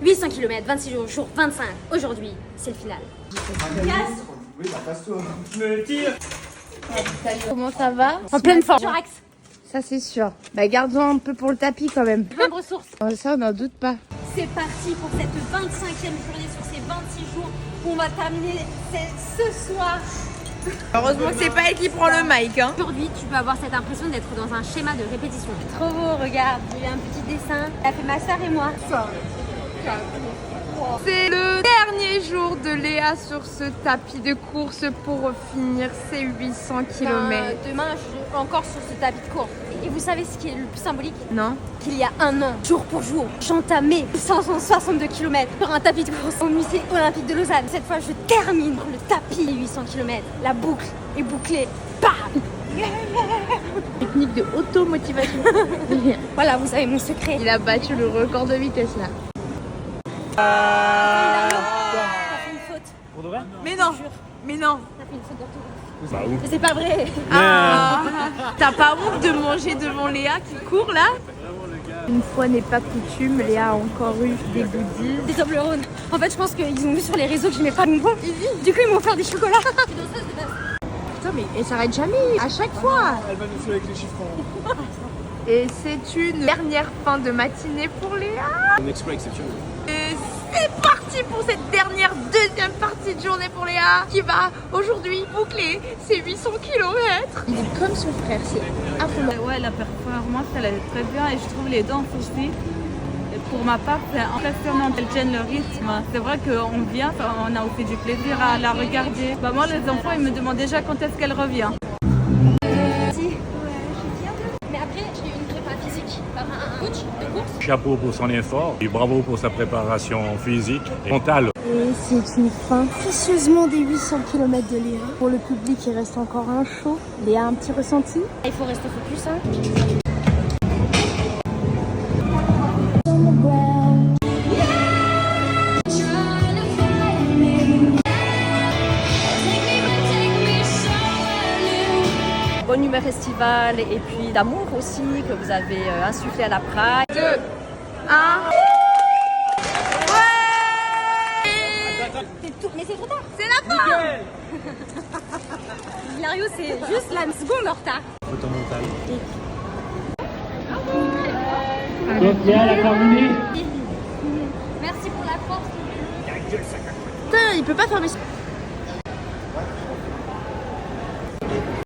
800 km, 26 jours, jour 25. Aujourd'hui, c'est le final. Oui, bah passe-toi. Comment ça va? En pleine forme. Jurax. Ça c'est sûr. Bah gardons un peu pour le tapis quand même. Plein de ressources. Ça on n'en doute pas. C'est parti pour cette 25e journée sur ces 26 jours. On va terminer ce soir. Heureusement que c'est pas elle qui prend le mic hein. Aujourd'hui, tu peux avoir cette impression d'être dans un schéma de répétition. Trop beau, regarde. J'ai eu un petit dessin. Elle a fait ma soeur et moi. C'est le dernier jour de Léa sur ce tapis de course pour finir ses 800 km. Demain, je suis encore sur ce tapis de course. Et vous savez ce qui est le plus symbolique? Non? Qu'il y a un an, jour pour jour, j'entamais 562 km sur un tapis de course au musée olympique de Lausanne. Cette fois, je termine le tapis 800 km. La boucle est bouclée. Bam! Technique de auto-motivation. Voilà, vous savez mon secret. Il a battu le record de vitesse là. T'as fait une faute. Pour de vrai? Mais non! Mais non! T'as fait une faute d'orthographe. Bah où? Mais c'est pas vrai. Ah. T'as pas honte de manger devant Léa qui court là? Une fois n'est pas coutume, Léa a encore eu des goodies. Des Toblerones. En fait, je pense qu'ils ont vu sur les réseaux que j'aimais pas mon poids. Du coup, ils m'ont offert des chocolats. Putain mais elle s'arrête jamais, à chaque fois! Elle va nous sauver avec les chiffrons. Et c'est une dernière fin de matinée pour Léa. Un exploit exceptionnel. Et c'est parti pour cette dernière deuxième partie de journée pour Léa qui va aujourd'hui boucler ses 800 km. Il est comme son frère, c'est affreux. Ouais, la performance elle est très bien et je trouve les danses aussi. Et pour ma part, c'est impressionnant qu'elles tiennent le rythme. C'est vrai qu'on vient, on a aussi du plaisir à la regarder. Bah moi, les enfants, ils me demandent déjà quand est-ce qu'elle revient. Mais après, j'ai eu une prépa physique par un coach de course. Chapeau pour son effort et bravo pour sa préparation physique et mentale. Et c'est une fin vicieusement des 800 km de Léa. Pour le public, il reste encore un show. Léa, un petit ressenti? Il faut rester focus, hein. Bonne humeur estivale et puis d'amour aussi que vous avez insufflé à la Prague. 2, 1. Mais c'est trop tard. C'est la fin. Hilario, c'est juste la seconde en retard. Photomontage. Merci pour la force. Putain, il peut pas fermer ça.